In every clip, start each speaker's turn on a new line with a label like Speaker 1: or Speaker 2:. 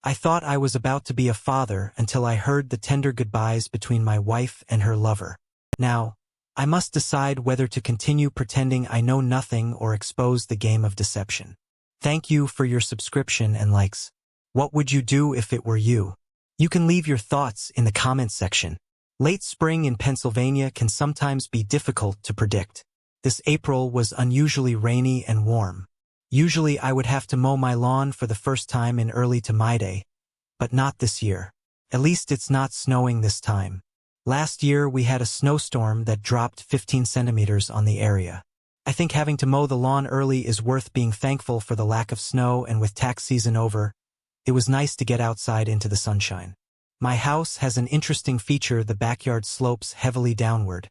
Speaker 1: I thought I was about to be a father until I heard the tender goodbyes between my wife and her lover. Now, I must decide whether to continue pretending I know nothing or expose the game of deception. Thank you for your subscription and likes. What would you do if it were you? You can leave your thoughts in the comments section. Late spring in Pennsylvania can sometimes be difficult to predict. This April was unusually rainy and warm. Usually I would have to mow my lawn for the first time in early to mid-May, but not this year. At least it's not snowing this time. Last year we had a snowstorm that dropped 15 centimeters on the area. I think having to mow the lawn early is worth being thankful for the lack of snow, and with tax season over, it was nice to get outside into the sunshine. My house has an interesting feature. The backyard slopes heavily downward,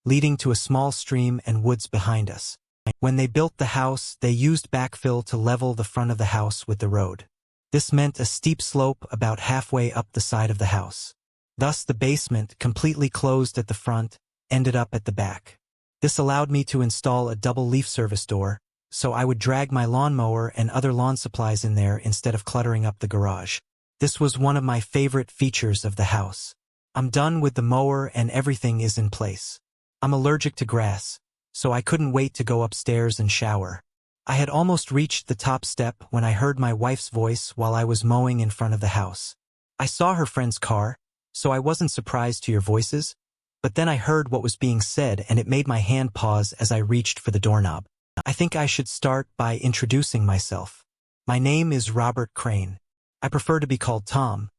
Speaker 1: leading to a small stream and woods behind us. When they built the house, they used backfill to level the front of the house with the road. This meant a steep slope about halfway up the side of the house. Thus the basement, completely closed at the front, ended up at the back. This allowed me to install a double leaf service door, so I would drag my lawnmower and other lawn supplies in there instead of cluttering up the garage. This was one of my favorite features of the house. I'm done with the mower and everything is in place. I'm allergic to grass, so I couldn't wait to go upstairs and shower. I had almost reached the top step when I heard my wife's voice while I was mowing in front of the house. I saw her friend's car, so I wasn't surprised to hear voices, but then I heard what was being said and it made my hand pause as I reached for the doorknob. I think I should start by introducing myself. My name is Robert Crane. I prefer to be called Tom,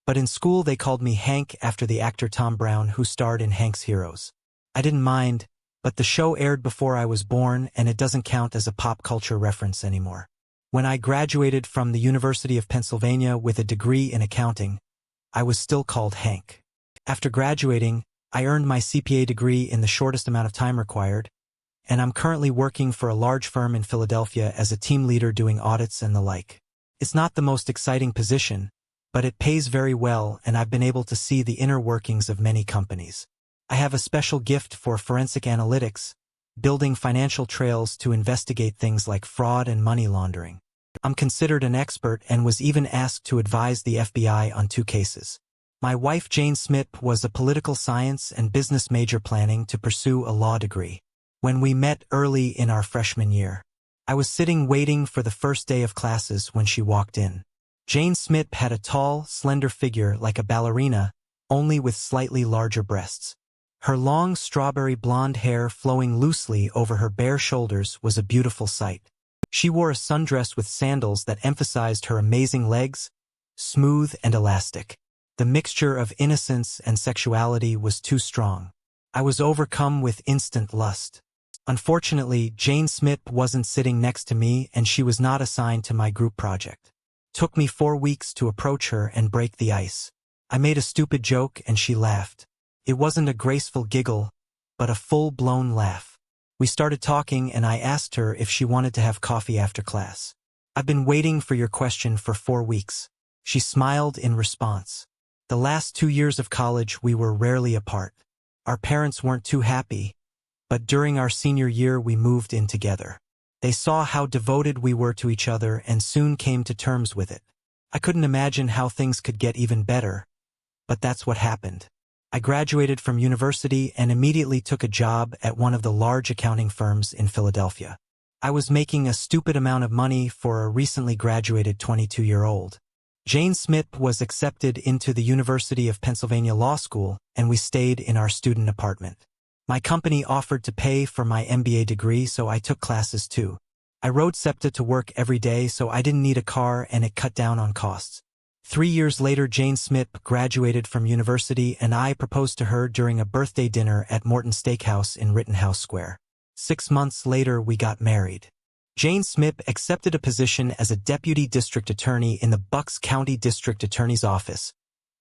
Speaker 1: but in school they called me Hank after the actor Tom Brown who starred in Hank's Heroes. I didn't mind, but the show aired before I was born and it doesn't count as a pop culture reference anymore. When I graduated from the University of Pennsylvania with a degree in accounting, I was still called Hank. After graduating, I earned my CPA degree in the shortest amount of time required, and I'm currently working for a large firm in Philadelphia as a team leader doing audits and the like. It's not the most exciting position, but it pays very well and I've been able to see the inner workings of many companies. I have a special gift for forensic analytics, building financial trails to investigate things like fraud and money laundering. I'm considered an expert and was even asked to advise the FBI on 2 cases. My wife Jane Smith was a political science and business major planning to pursue a law degree. When we met early in our freshman year, I was sitting waiting for the first day of classes when she walked in. Jane Smith had a tall, slender figure like a ballerina, only with slightly larger breasts. Her long strawberry blonde hair flowing loosely over her bare shoulders was a beautiful sight. She wore a sundress with sandals that emphasized her amazing legs, smooth and elastic. The mixture of innocence and sexuality was too strong. I was overcome with instant lust. Unfortunately, Jane Smith wasn't sitting next to me and she was not assigned to my group project. Took me 4 weeks to approach her and break the ice. I made a stupid joke and she laughed. It wasn't a graceful giggle, but a full-blown laugh. We started talking and I asked her if she wanted to have coffee after class. I've been waiting for your question for 4 weeks. She smiled in response. The last 2 years of college we were rarely apart. Our parents weren't too happy, but during our senior year we moved in together. They saw how devoted we were to each other and soon came to terms with it. I couldn't imagine how things could get even better, but that's what happened. I graduated from university and immediately took a job at one of the large accounting firms in Philadelphia. I was making a stupid amount of money for a recently graduated 22-year-old. Jane Smith was accepted into the University of Pennsylvania Law School, and we stayed in our student apartment. My company offered to pay for my MBA degree, so I took classes too. I rode SEPTA to work every day, so I didn't need a car and it cut down on costs. 3 years later, Jane Smith graduated from university and I proposed to her during a birthday dinner at Morton Steakhouse in Rittenhouse Square. 6 months later, we got married. Jane Smith accepted a position as a deputy district attorney in the Bucks County District Attorney's Office,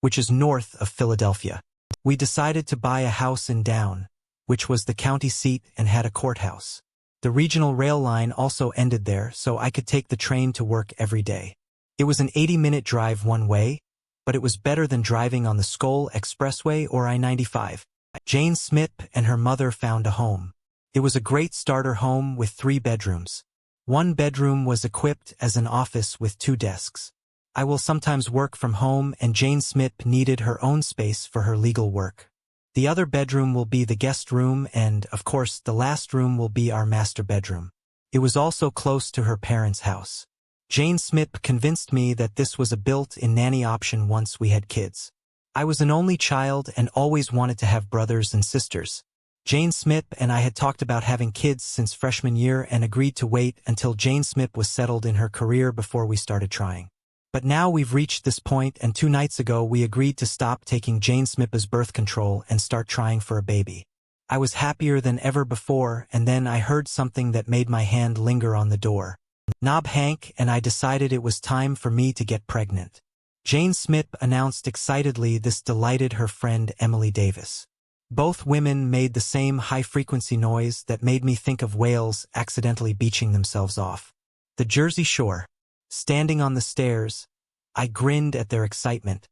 Speaker 1: which is north of Philadelphia. We decided to buy a house in Down, which was the county seat and had a courthouse. The regional rail line also ended there, so I could take the train to work every day. It was an 80-minute drive one way, but it was better than driving on the Skoll Expressway or I-95. Jane Smith and her mother found a home. It was a great starter home with 3 bedrooms. One bedroom was equipped as an office with 2 desks. I will sometimes work from home and Jane Smith needed her own space for her legal work. The other bedroom will be the guest room and, of course, the last room will be our master bedroom. It was also close to her parents' house. Jane Smith convinced me that this was a built-in nanny option once we had kids. I was an only child and always wanted to have brothers and sisters. Jane Smith and I had talked about having kids since freshman year and agreed to wait until Jane Smith was settled in her career before we started trying. But now we've reached this point, and 2 nights ago we agreed to stop taking Jane Smith's birth control and start trying for a baby. I was happier than ever before, and then I heard something that made my hand linger on the door. Knob Hank and I decided it was time for me to get pregnant. Jane Smith announced excitedly. This delighted her friend Emily Davis. Both women made the same high-frequency noise that made me think of whales accidentally beaching themselves off the Jersey Shore. Standing on the stairs, I grinned at their excitement,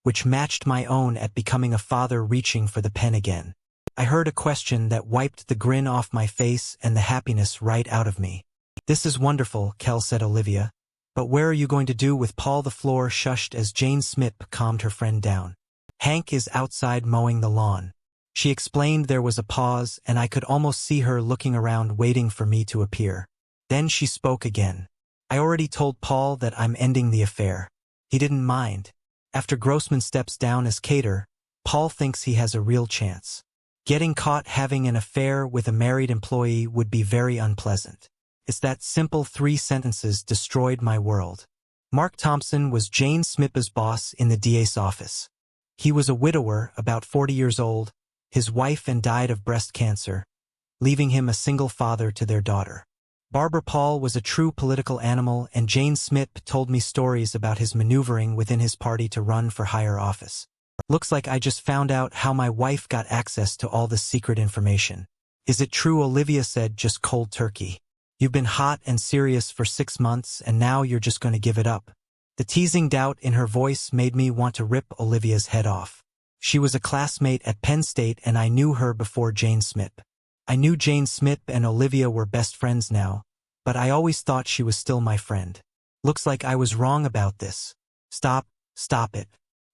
Speaker 1: which matched my own at becoming a father, reaching for the pen again. I heard a question that wiped the grin off my face and the happiness right out of me. "This is wonderful," Kel said Olivia. "But where are you going to do with Paul?" The floor shushed as Jane Smith calmed her friend down. "Hank is outside mowing the lawn." She explained. There was a pause, and I could almost see her looking around, waiting for me to appear. Then she spoke again. "I already told Paul that I'm ending the affair. He didn't mind. After Grossman steps down as cater, Paul thinks he has a real chance. Getting caught having an affair with a married employee would be very unpleasant." It's that simple. 3 sentences destroyed my world. Mark Thompson was Jane Smith's boss in the DA's office. He was a widower, about 40 years old. His wife and died of breast cancer, leaving him a single father to their daughter. Barbara Paul was a true political animal, and Jane Smith told me stories about his maneuvering within his party to run for higher office. "Looks like I just found out how my wife got access to all this secret information." "Is it true?" Olivia said, just cold turkey. "You've been hot and serious for 6 months, and now you're just going to give it up." The teasing doubt in her voice made me want to rip Olivia's head off. She was a classmate at Penn State, and I knew her before Jane Smith. I knew Jane Smith and Olivia were best friends now, but I always thought she was still my friend. "Looks like I was wrong about this." Stop it,"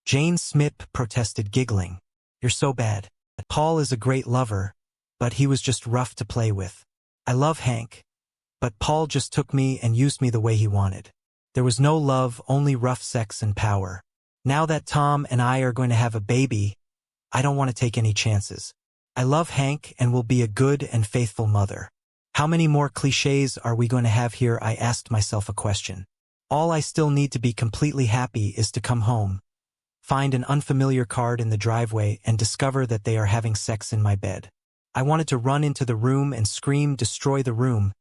Speaker 1: Jane Smith protested, giggling. "You're so bad. Paul is a great lover, but he was just rough to play with. I love Hank, but Paul just took me and used me the way he wanted. There was no love, only rough sex and power. Now that Tom and I are going to have a baby, I don't want to take any chances. I love Hank and will be a good and faithful mother." How many more cliches are we going to have here? I asked myself a question. All I still need to be completely happy is to come home, find an unfamiliar card in the driveway, and discover that they are having sex in my bed. I wanted to run into the room and scream, "Destroy the room,"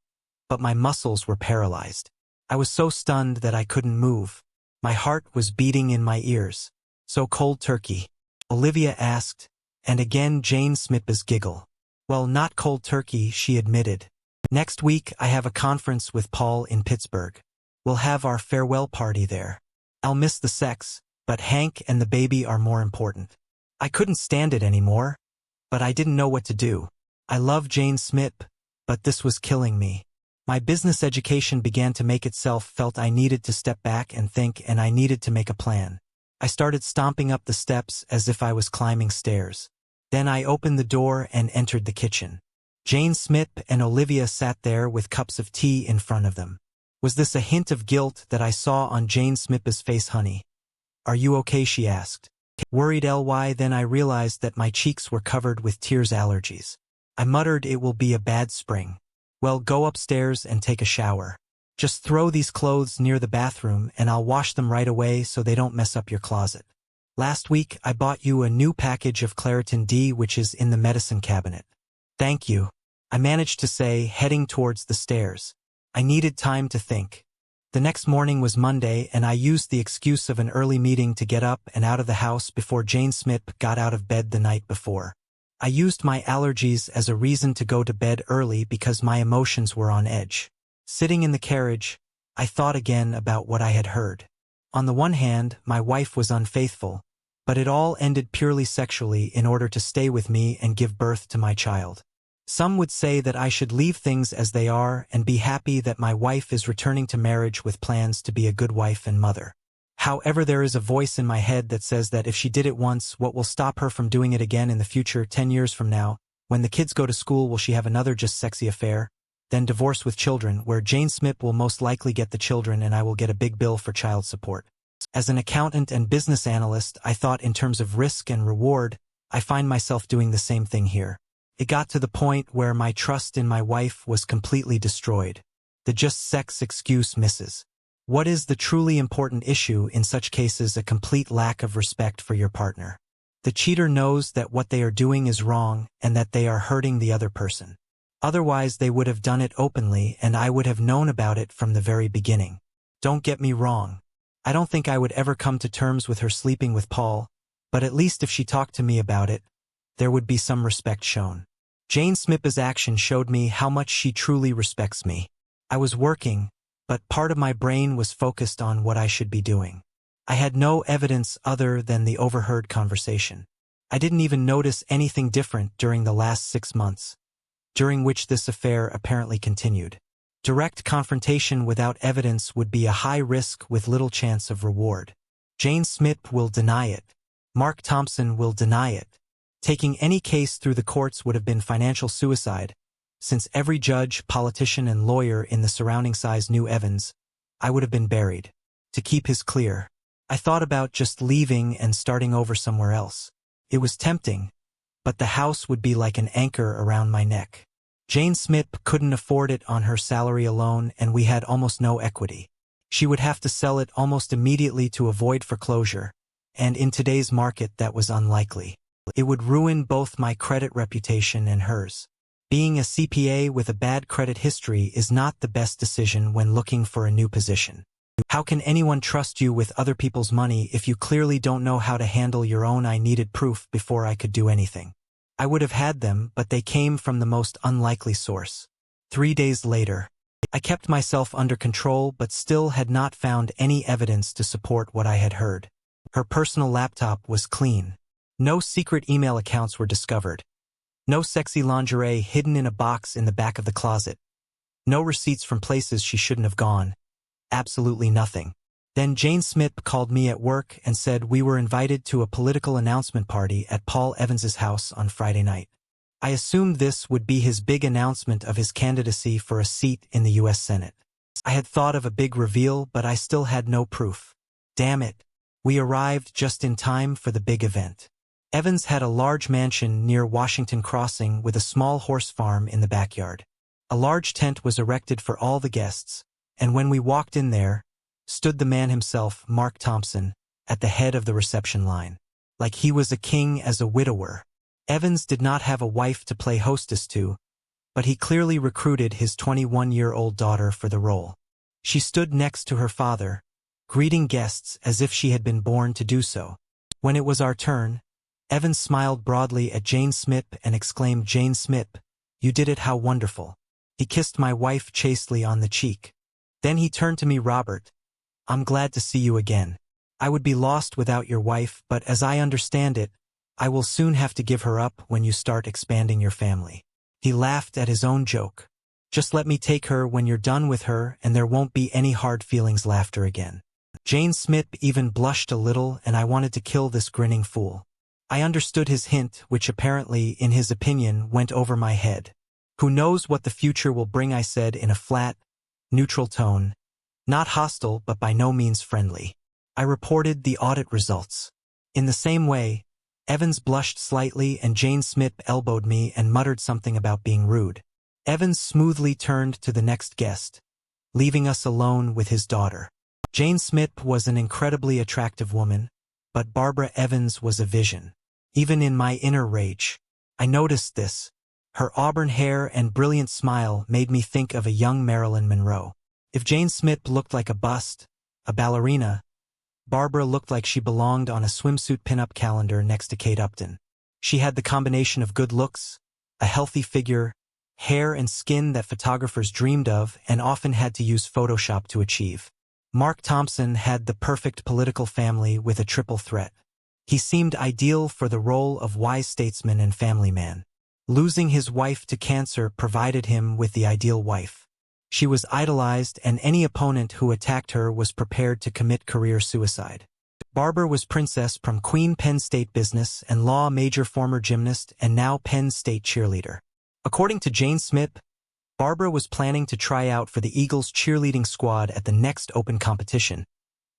Speaker 1: but my muscles were paralyzed. I was so stunned that I couldn't move. My heart was beating in my ears. "So cold turkey?" Olivia asked, and again Jane Smith's giggle. "Well, not cold turkey," she admitted. "Next week I have a conference with Paul in Pittsburgh. We'll have our farewell party there. I'll miss the sex, but Hank and the baby are more important." I couldn't stand it anymore, but I didn't know what to do. I love Jane Smith, but this was killing me. My business education began to make itself felt. I needed to step back and think, and I needed to make a plan. I started stomping up the steps as if I was climbing stairs. Then I opened the door and entered the kitchen. Jane Smith and Olivia sat there with cups of tea in front of them. Was this a hint of guilt that I saw on Jane Smith's face? "Honey, are you okay?" she asked. Worried ly, then I realized that my cheeks were covered with tears. Allergies. I muttered, "It will be a bad spring." "Well, go upstairs and take a shower. Just throw these clothes near the bathroom and I'll wash them right away so they don't mess up your closet. Last week I bought you a new package of Claritin D, which is in the medicine cabinet." "Thank you," I managed to say, heading towards the stairs. I needed time to think. The next morning was Monday, and I used the excuse of an early meeting to get up and out of the house before Jane Smith got out of bed the night before. I used my allergies as a reason to go to bed early because my emotions were on edge. Sitting in the carriage, I thought again about what I had heard. On the one hand, my wife was unfaithful, but it all ended purely sexually in order to stay with me and give birth to my child. Some would say that I should leave things as they are and be happy that my wife is returning to marriage with plans to be a good wife and mother. However, there is a voice in my head that says that if she did it once, what will stop her from doing it again in the future, 10 years from now? When the kids go to school, will she have another just sexy affair? Then divorce with children, where Jane Smith will most likely get the children and I will get a big bill for child support. As an accountant and business analyst, I thought in terms of risk and reward. I find myself doing the same thing here. It got to the point where my trust in my wife was completely destroyed. The just sex excuse misses. What is the truly important issue in such cases? A complete lack of respect for your partner. The cheater knows that what they are doing is wrong and that they are hurting the other person. Otherwise, they would have done it openly and I would have known about it from the very beginning. Don't get me wrong. I don't think I would ever come to terms with her sleeping with Paul, but at least if she talked to me about it, there would be some respect shown. Jane Smith's action showed me how much she truly respects me. I was working, but part of my brain was focused on what I should be doing. I had no evidence other than the overheard conversation. I didn't even notice anything different during the last 6 months, during which this affair apparently continued. Direct confrontation without evidence would be a high risk with little chance of reward. Jane Smith will deny it. Mark Thompson will deny it. Taking any case through the courts would have been financial suicide. Since every judge, politician, and lawyer in the surrounding size knew Evans, I would have been buried. To keep his clear, I thought about just leaving and starting over somewhere else. It was tempting, but the house would be like an anchor around my neck. Jane Smith couldn't afford it on her salary alone, and we had almost no equity. She would have to sell it almost immediately to avoid foreclosure, and in today's market that was unlikely. It would ruin both my credit reputation and hers. Being a CPA with a bad credit history is not the best decision when looking for a new position. How can anyone trust you with other people's money if you clearly don't know how to handle your own? I needed proof before I could do anything. I would have had them, but they came from the most unlikely source. 3 days later, I kept myself under control but still had not found any evidence to support what I had heard. Her personal laptop was clean. No secret email accounts were discovered. No sexy lingerie hidden in a box in the back of the closet. No receipts from places she shouldn't have gone. Absolutely nothing. Then Jane Smith called me at work and said we were invited to a political announcement party at Paul Evans's house on Friday night. I assumed this would be his big announcement of his candidacy for a seat in the U.S. Senate. I had thought of a big reveal, but I still had no proof. Damn it. We arrived just in time for the big event. Evans had a large mansion near Washington Crossing with a small horse farm in the backyard. A large tent was erected for all the guests, and when we walked in there, stood the man himself, Mark Thompson, at the head of the reception line. Like he was a king as a widower. Evans did not have a wife to play hostess to, but he clearly recruited his 21-year-old daughter for the role. She stood next to her father, greeting guests as if she had been born to do so. When it was our turn, Evans smiled broadly at Jane Smith and exclaimed, "Jane Smith, you did it, how wonderful." He kissed my wife chastely on the cheek. Then he turned to me, "Robert, I'm glad to see you again. I would be lost without your wife, but as I understand it, I will soon have to give her up when you start expanding your family." He laughed at his own joke. "Just let me take her when you're done with her and there won't be any hard feelings." Laughter again. Jane Smith even blushed a little and I wanted to kill this grinning fool. I understood his hint, which apparently, in his opinion, went over my head. "Who knows what the future will bring," I said in a flat, neutral tone. Not hostile, but by no means friendly. I reported the audit results. In the same way, Evans blushed slightly and Jane Smith elbowed me and muttered something about being rude. Evans smoothly turned to the next guest, leaving us alone with his daughter. Jane Smith was an incredibly attractive woman, but Barbara Evans was a vision. Even in my inner rage, I noticed this. Her auburn hair and brilliant smile made me think of a young Marilyn Monroe. If Jane Smith looked like a bust, a ballerina, Barbara looked like she belonged on a swimsuit pinup calendar next to Kate Upton. She had the combination of good looks, a healthy figure, hair and skin that photographers dreamed of and often had to use Photoshop to achieve. Mark Thompson had the perfect political family with a triple threat. He seemed ideal for the role of wise statesman and family man. Losing his wife to cancer provided him with the ideal wife. She was idolized, and any opponent who attacked her was prepared to commit career suicide. Barbara was princess from Queen Penn State business and law major, former gymnast, and now Penn State cheerleader. According to Jane Smith, Barbara was planning to try out for the Eagles cheerleading squad at the next open competition,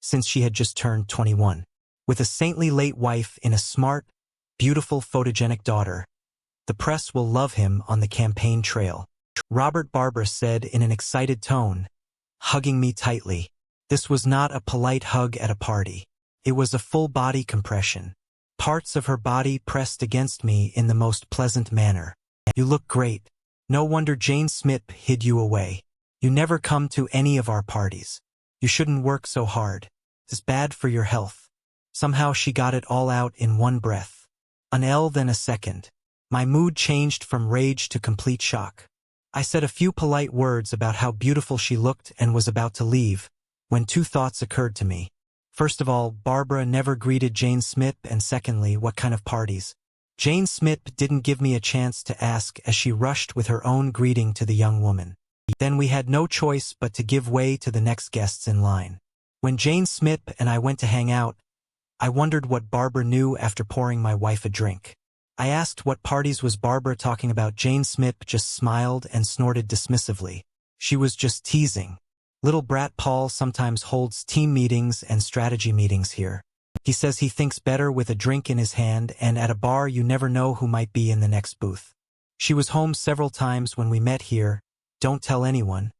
Speaker 1: since she had just turned 21. With a saintly late wife and a smart, beautiful, photogenic daughter, the press will love him on the campaign trail. Robert, Barbara said in an excited tone, hugging me tightly. This was not a polite hug at a party. It was a full-body compression. Parts of her body pressed against me in the most pleasant manner. You look great. No wonder Jane Smith hid you away. You never come to any of our parties. You shouldn't work so hard. It's bad for your health. Somehow she got it all out in one breath. An L, then a second. My mood changed from rage to complete shock. I said a few polite words about how beautiful she looked and was about to leave, when two thoughts occurred to me. First of all, Barbara never greeted Jane Smith, and secondly, what kind of parties? Jane Smith didn't give me a chance to ask as she rushed with her own greeting to the young woman. Then we had no choice but to give way to the next guests in line. When Jane Smith and I went to hang out, I wondered what Barbara knew after pouring my wife a drink. I asked what parties was Barbara talking about. Jane Smith just smiled and snorted dismissively. She was just teasing. Little brat Paul sometimes holds team meetings and strategy meetings here. He says he thinks better with a drink in his hand, and at a bar you never know who might be in the next booth. She was home several times when we met here. Don't tell anyone.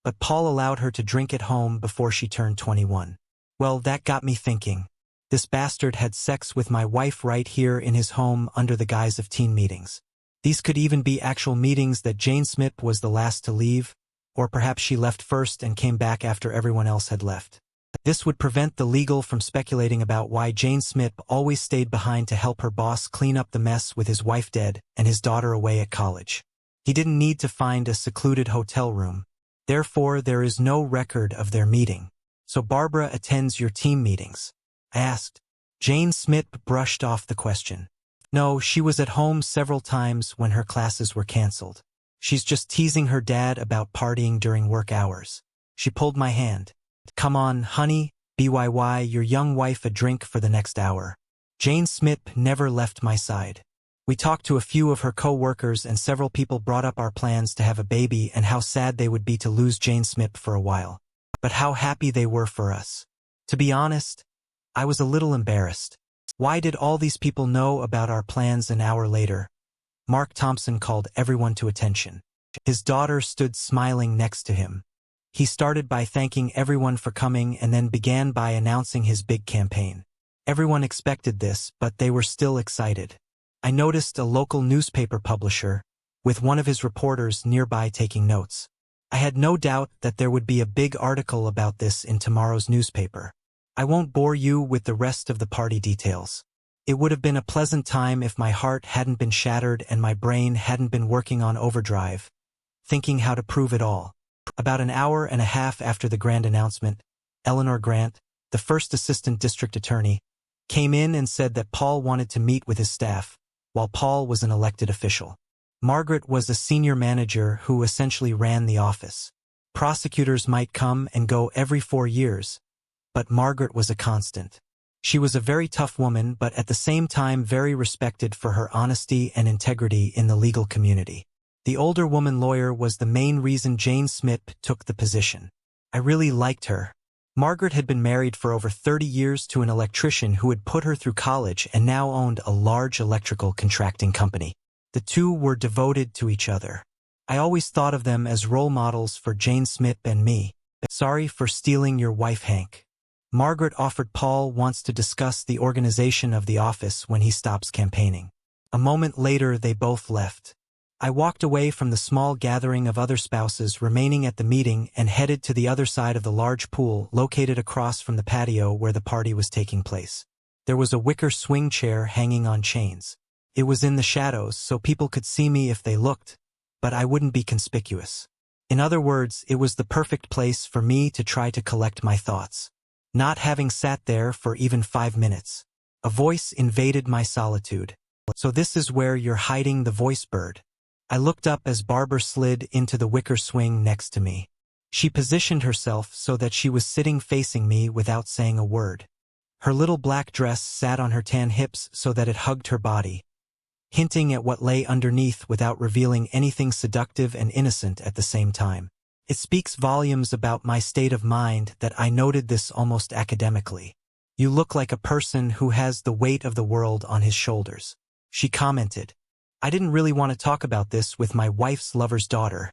Speaker 1: But Paul allowed her to drink at home before she turned 21. Well, that got me thinking. This bastard had sex with my wife right here in his home under the guise of team meetings. These could even be actual meetings that Jane Smith was the last to leave, or perhaps she left first and came back after everyone else had left. This would prevent the legal from speculating about why Jane Smith always stayed behind to help her boss clean up the mess with his wife dead and his daughter away at college. He didn't need to find a secluded hotel room. Therefore, there is no record of their meeting. So Barbara attends your team meetings? I asked. Jane Smith brushed off the question. No, she was at home several times when her classes were canceled. She's just teasing her dad about partying during work hours. She pulled my hand. Come on, honey, BYY your young wife a drink for the next hour. Jane Smith never left my side. We talked to a few of her co-workers, and several people brought up our plans to have a baby and how sad they would be to lose Jane Smith for a while. But how happy they were for us. To be honest, I was a little embarrassed. Why did all these people know about our plans an hour later? Mark Thompson called everyone to attention. His daughter stood smiling next to him. He started by thanking everyone for coming and then began by announcing his big campaign. Everyone expected this, but they were still excited. I noticed a local newspaper publisher, with one of his reporters nearby taking notes. I had no doubt that there would be a big article about this in tomorrow's newspaper. I won't bore you with the rest of the party details. It would have been a pleasant time if my heart hadn't been shattered and my brain hadn't been working on overdrive, thinking how to prove it all. About an hour and a half after the grand announcement, Eleanor Grant, the first assistant district attorney, came in and said that Paul wanted to meet with his staff, while Paul was an elected official. Margaret was a senior manager who essentially ran the office. Prosecutors might come and go every 4 years, but Margaret was a constant. She was a very tough woman, but at the same time very respected for her honesty and integrity in the legal community. The older woman lawyer was the main reason Jane Smith took the position. I really liked her. Margaret had been married for over 30 years to an electrician who had put her through college and now owned a large electrical contracting company. The two were devoted to each other. I always thought of them as role models for Jane Smith and me. Sorry for stealing your wife, Hank. Margaret offered. Paul wants to discuss the organization of the office when he stops campaigning. A moment later, they both left. I walked away from the small gathering of other spouses remaining at the meeting and headed to the other side of the large pool located across from the patio where the party was taking place. There was a wicker swing chair hanging on chains. It was in the shadows so people could see me if they looked, but I wouldn't be conspicuous. In other words, it was the perfect place for me to try to collect my thoughts. Not having sat there for even 5 minutes, a voice invaded my solitude. So this is where you're hiding, the voice bird. I looked up as Barbara slid into the wicker swing next to me. She positioned herself so that she was sitting facing me without saying a word. Her little black dress sat on her tan hips so that it hugged her body, hinting at what lay underneath without revealing anything seductive and innocent at the same time. It speaks volumes about my state of mind that I noted this almost academically. "You look like a person who has the weight of the world on his shoulders," she commented. I didn't really want to talk about this with my wife's lover's daughter,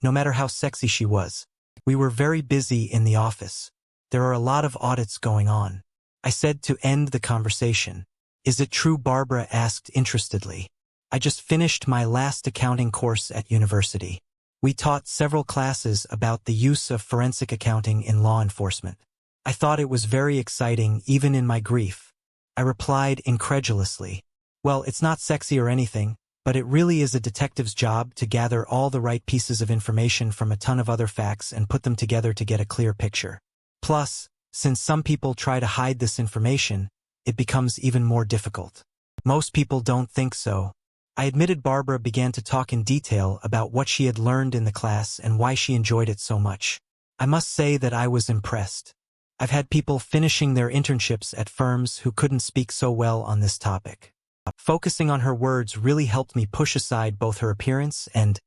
Speaker 1: no matter how sexy she was. We were very busy in the office. There are a lot of audits going on. I said to end the conversation. "Is it true?" Barbara asked interestedly. "I just finished my last accounting course at university. We taught several classes about the use of forensic accounting in law enforcement. I thought it was very exciting even in my grief." I replied incredulously. "Well, it's not sexy or anything, but it really is a detective's job to gather all the right pieces of information from a ton of other facts and put them together to get a clear picture. Plus, since some people try to hide this information, it becomes even more difficult. Most people don't think so." I admitted. Barbara began to talk in detail about what she had learned in the class and why she enjoyed it so much. I must say that I was impressed. I've had people finishing their internships at firms who couldn't speak so well on this topic. Focusing on her words really helped me push aside both her appearance and,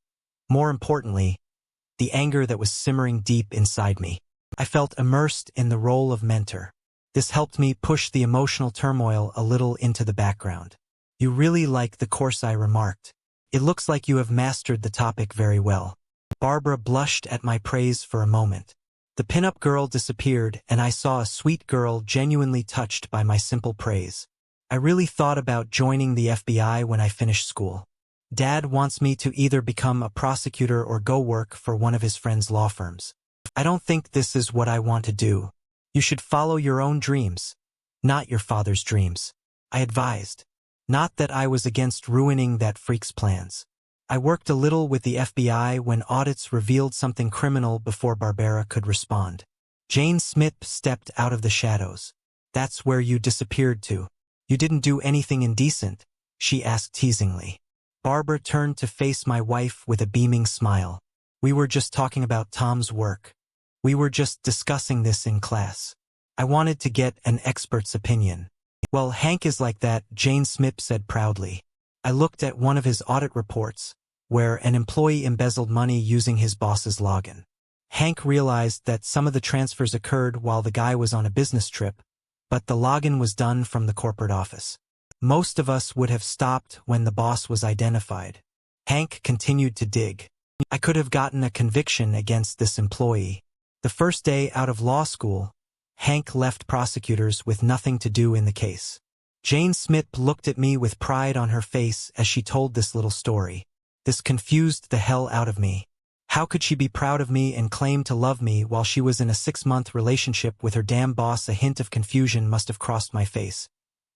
Speaker 1: more importantly, the anger that was simmering deep inside me. I felt immersed in the role of mentor. This helped me push the emotional turmoil a little into the background. "You really like the course," I remarked. "It looks like you have mastered the topic very well." Barbara blushed at my praise for a moment. The pinup girl disappeared, and I saw a sweet girl genuinely touched by my simple praise. "I really thought about joining the FBI when I finished school. Dad wants me to either become a prosecutor or go work for one of his friend's law firms. I don't think this is what I want to do. You should follow your own dreams, not your father's dreams," I advised. Not that I was against ruining that freak's plans. I worked a little with the FBI when audits revealed something criminal before Barbara could respond. Jane Smith stepped out of the shadows. "That's where you disappeared to. You didn't do anything indecent?" she asked teasingly. Barbara turned to face my wife with a beaming smile. "We were just talking about Tom's work. We were just discussing this in class. I wanted to get an expert's opinion." "Well, Hank is like that," Jane Smith said proudly. "I looked at one of his audit reports, where an employee embezzled money using his boss's login. Hank realized that some of the transfers occurred while the guy was on a business trip, but the login was done from the corporate office. Most of us would have stopped when the boss was identified." Hank continued to dig. "I could have gotten a conviction against this employee." The first day out of law school, Hank left prosecutors with nothing to do in the case. Jane Smith looked at me with pride on her face as she told this little story. This confused the hell out of me. How could she be proud of me and claim to love me while she was in a 6-month relationship with her damn boss? A hint of confusion must have crossed my face,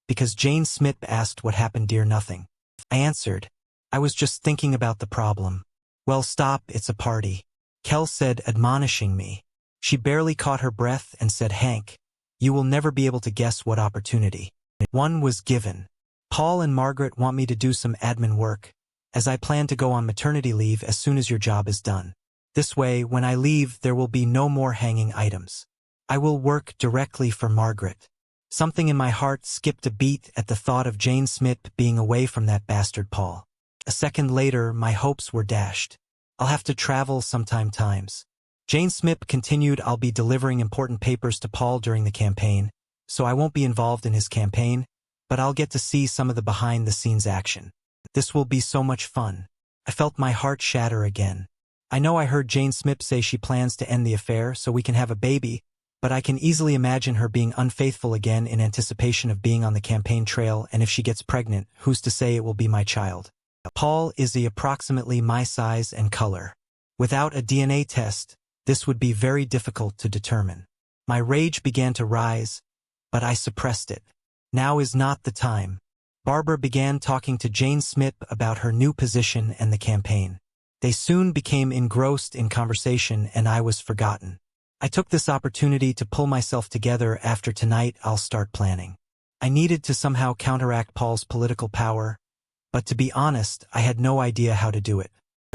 Speaker 1: because Jane Smith asked what happened. "Dear, nothing." I answered, "I was just thinking about the problem." "Well, stop, it's a party," Kel said, admonishing me. She barely caught her breath and said, "Hank, you will never be able to guess what opportunity." One was given. "Paul and Margaret want me to do some admin work, as I plan to go on maternity leave as soon as your job is done. This way, when I leave, there will be no more hanging items. I will work directly for Margaret." Something in my heart skipped a beat at the thought of Jane Smith being away from that bastard Paul. A second later, my hopes were dashed. "I'll have to travel sometimes." Jane Smith continued, "I'll be delivering important papers to Paul during the campaign, so I won't be involved in his campaign, but I'll get to see some of the behind-the-scenes action. This will be so much fun." I felt my heart shatter again. I know I heard Jane Smith say she plans to end the affair so we can have a baby, but I can easily imagine her being unfaithful again in anticipation of being on the campaign trail, and if she gets pregnant, who's to say it will be my child? Paul is approximately my size and color. Without a DNA test, this would be very difficult to determine. My rage began to rise, but I suppressed it. Now is not the time. Barbara began talking to Jane Smith about her new position and the campaign. They soon became engrossed in conversation, and I was forgotten. I took this opportunity to pull myself together. After tonight, I'll start planning. I needed to somehow counteract Paul's political power, but to be honest, I had no idea how to do it.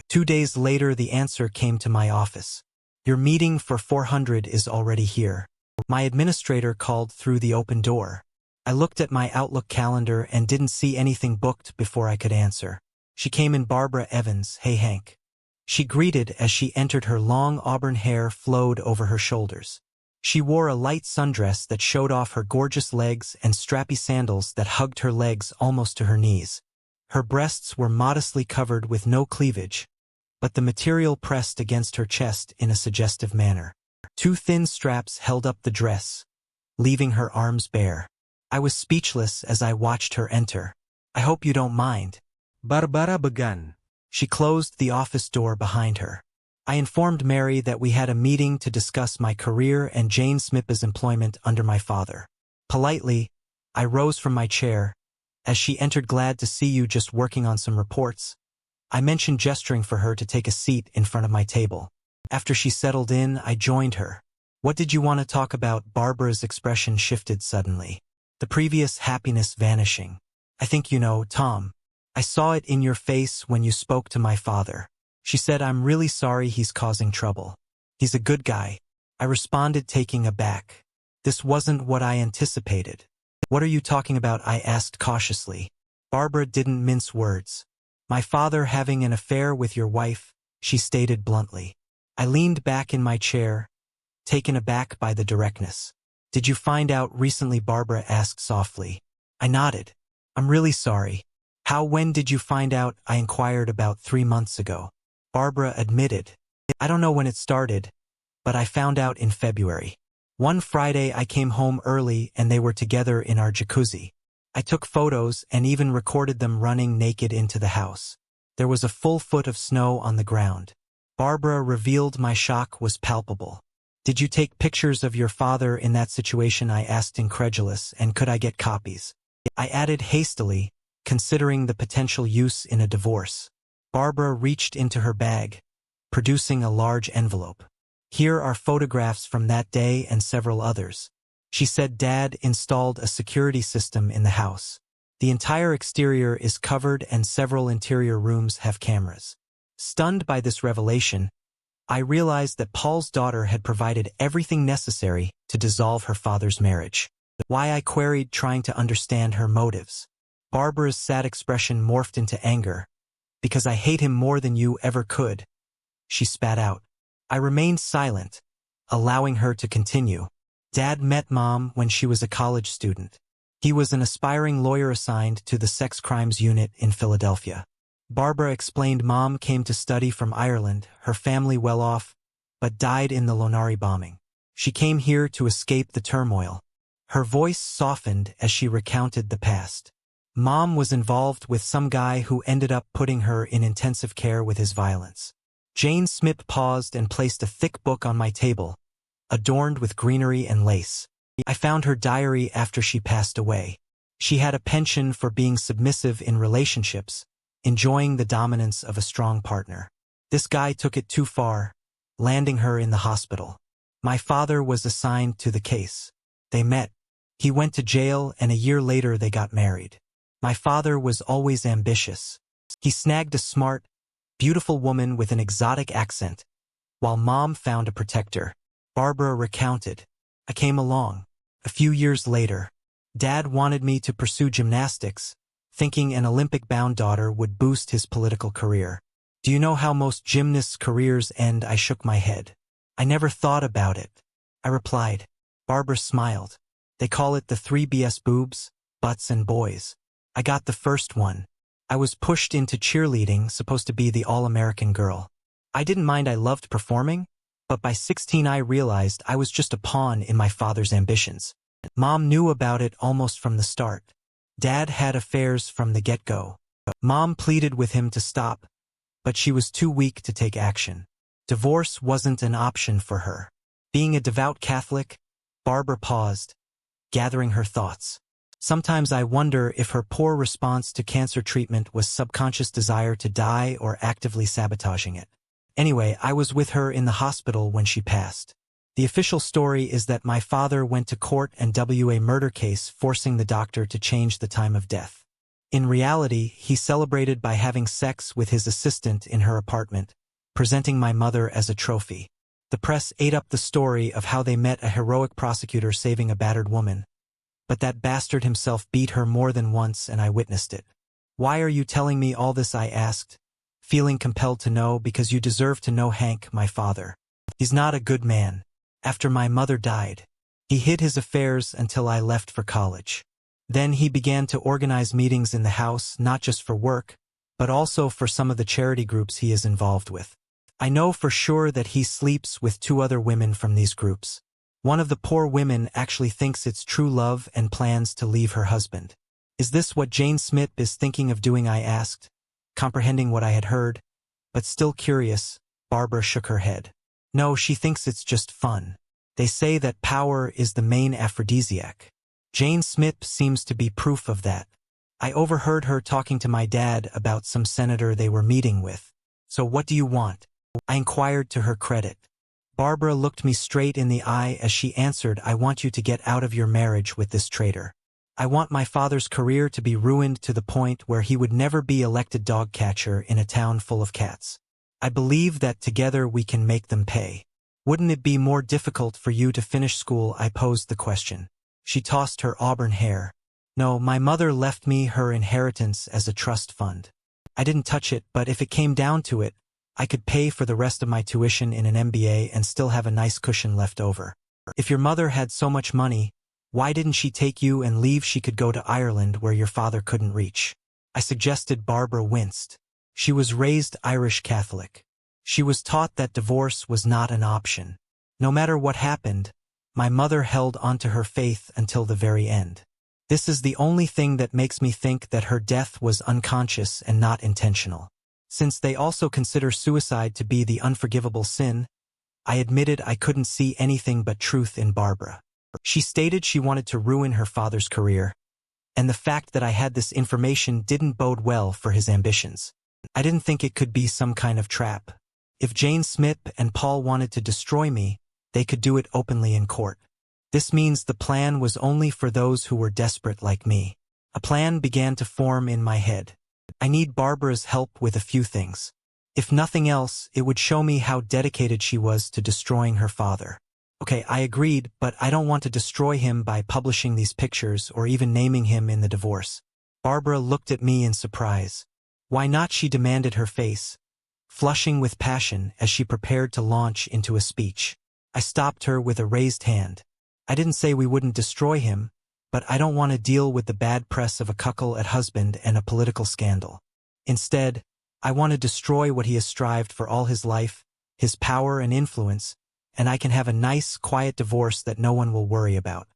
Speaker 1: 2 days later, the answer came to my office. Your meeting for 400 is already here. My administrator called through the open door. I looked at my Outlook calendar and didn't see anything booked before I could answer. She came in. Barbara Evans, hey Hank. She greeted as she entered. Her long auburn hair flowed over her shoulders. She wore a light sundress that showed off her gorgeous legs and strappy sandals that hugged her legs almost to her knees. Her breasts were modestly covered with no cleavage, but the material pressed against her chest in a suggestive manner. Two thin straps held up the dress, leaving her arms bare. I was speechless as I watched her enter. I hope you don't mind.
Speaker 2: Barbara began.
Speaker 1: She closed the office door behind her. I informed Mary that we had a meeting to discuss my career and Jane Smith's employment under my father. Politely, I rose from my chair. As she entered, glad to see you, just working on some reports. I mentioned, gesturing for her to take a seat in front of my table. After she settled in, I joined her. What did you want to talk about? Barbara's expression shifted suddenly. The previous happiness vanishing. I think you know, Tom. I saw it in your face when you spoke to my father. She said, I'm really sorry he's causing trouble. He's a good guy. I responded, taken aback. This wasn't what I anticipated. What are you talking about? I asked cautiously. Barbara didn't mince words. My father having an affair with your wife, she stated bluntly. I leaned back in my chair, taken aback by the directness. Did you find out recently? Barbara asked softly. I nodded. I'm really sorry. How? When did you find out? I inquired. About 3 months ago. Barbara admitted. I don't know when it started, but I found out in February. One Friday I came home early and they were together in our jacuzzi. I took photos and even recorded them running naked into the house. There was a full foot of snow on the ground. Barbara revealed. My shock was palpable. Did you take pictures of your father in that situation? I asked, incredulous, and could I get copies? I added hastily, considering the potential use in a divorce. Barbara reached into her bag, producing a large envelope. Here are photographs from that day and several others. She said Dad installed a security system in the house. The entire exterior is covered and several interior rooms have cameras. Stunned by this revelation, I realized that Paul's daughter had provided everything necessary to dissolve her father's marriage. Why? I queried, trying to understand her motives. Barbara's sad expression morphed into anger. Because I hate him more than you ever could, she spat out. I remained silent, allowing her to continue. Dad met Mom when she was a college student. He was an aspiring lawyer assigned to the sex crimes unit in Philadelphia. Barbara explained. Mom came to study from Ireland, her family well off, but died in the Lonari bombing. She came here to escape the turmoil. Her voice softened as she recounted the past. Mom was involved with some guy who ended up putting her in intensive care with his violence. Jane Smith paused and placed a thick book on my table, adorned with greenery and lace. I found her diary after she passed away. She had a penchant for being submissive in relationships, enjoying the dominance of a strong partner. This guy took it too far, landing her in the hospital. My father was assigned to the case. They met. He went to jail, and a year later they got married. My father was always ambitious. He snagged a smart, beautiful woman with an exotic accent, while Mom found a protector. Barbara recounted. I came along. A few years later, Dad wanted me to pursue gymnastics, thinking an Olympic-bound daughter would boost his political career. Do you know how most gymnasts' careers end? I shook my head. I never thought about it, I replied. Barbara smiled. They call it the 3Bs: boobs, butts, and boys. I got the first one. I was pushed into cheerleading, supposed to be the all-American girl. I didn't mind. I loved performing, but by 16 I realized I was just a pawn in my father's ambitions. Mom knew about it almost from the start. Dad had affairs from the get-go. Mom pleaded with him to stop, but she was too weak to take action. Divorce wasn't an option for her. Being a devout Catholic, Barbara paused, gathering her thoughts. Sometimes I wonder if her poor response to cancer treatment was subconscious desire to die or actively sabotaging it. Anyway, I was with her in the hospital when she passed. The official story is that my father went to court and a murder case, forcing the doctor to change the time of death. In reality, he celebrated by having sex with his assistant in her apartment, presenting my mother as a trophy. The press ate up the story of how they met a heroic prosecutor saving a battered woman, but that bastard himself beat her more than once and I witnessed it. Why are you telling me all this? I asked, feeling compelled to know. Because you deserve to know Hank, my father. He's not a good man. After my mother died, he hid his affairs until I left for college. Then he began to organize meetings in the house, not just for work, but also for some of the charity groups he is involved with. I know for sure that he sleeps with 2 other women from these groups. One of the poor women actually thinks it's true love and plans to leave her husband. Is this what Jane Smith is thinking of doing? I asked, comprehending what I had heard, but still curious. Barbara shook her head. No, she thinks it's just fun. They say that power is the main aphrodisiac. Jane Smith seems to be proof of that. I overheard her talking to my dad about some senator they were meeting with. So what do you want? I inquired to her credit. Barbara looked me straight in the eye as she answered, I want you to get out of your marriage with this traitor. I want my father's career to be ruined to the point where he would never be elected dog catcher in a town full of cats. I believe that together we can make them pay. Wouldn't it be more difficult for you to finish school? I posed the question. She tossed her auburn hair. No, my mother left me her inheritance as a trust fund. I didn't touch it, but if it came down to it, I could pay for the rest of my tuition in an MBA and still have a nice cushion left over. If your mother had so much money, why didn't she take you and leave? She could go to Ireland where your father couldn't reach. I suggested. Barbara winced. She was raised Irish Catholic. She was taught that divorce was not an option. No matter what happened, my mother held onto her faith until the very end. This is the only thing that makes me think that her death was unconscious and not intentional. Since they also consider suicide to be the unforgivable sin, I admitted I couldn't see anything but truth in Barbara. She stated she wanted to ruin her father's career, and the fact that I had this information didn't bode well for his ambitions. I didn't think it could be some kind of trap. If Jane Smith and Paul wanted to destroy me, they could do it openly in court. This means the plan was only for those who were desperate like me. A plan began to form in my head. I need Barbara's help with a few things. If nothing else, it would show me how dedicated she was to destroying her father. Okay, I agreed, but I don't want to destroy him by publishing these pictures or even naming him in the divorce. Barbara looked at me in surprise. Why not? She demanded, her face flushing with passion as she prepared to launch into a speech. I stopped her with a raised hand. I didn't say we wouldn't destroy him, but I don't want to deal with the bad press of a cuckold husband and a political scandal. Instead, I want to destroy what he has strived for all his life, his power and influence, and I can have a nice, quiet divorce that no one will worry about.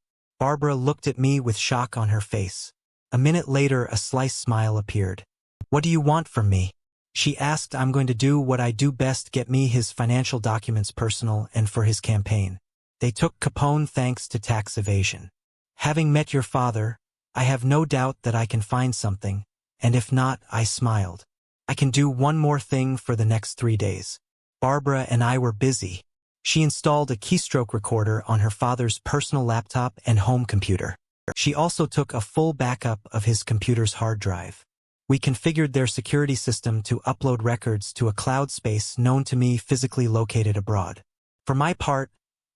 Speaker 1: Barbara looked at me with shock on her face. A minute later, a slight smile appeared. What do you want from me? She asked. I'm going to do what I do best, get me his financial documents, personal and for his campaign. They took Capone thanks to tax evasion. Having met your father, I have no doubt that I can find something, and if not, I smiled. I can do one more thing for the next 3 days. Barbara and I were busy. She installed a keystroke recorder on her father's personal laptop and home computer. She also took a full backup of his computer's hard drive. We configured their security system to upload records to a cloud space known to me physically located abroad. For my part,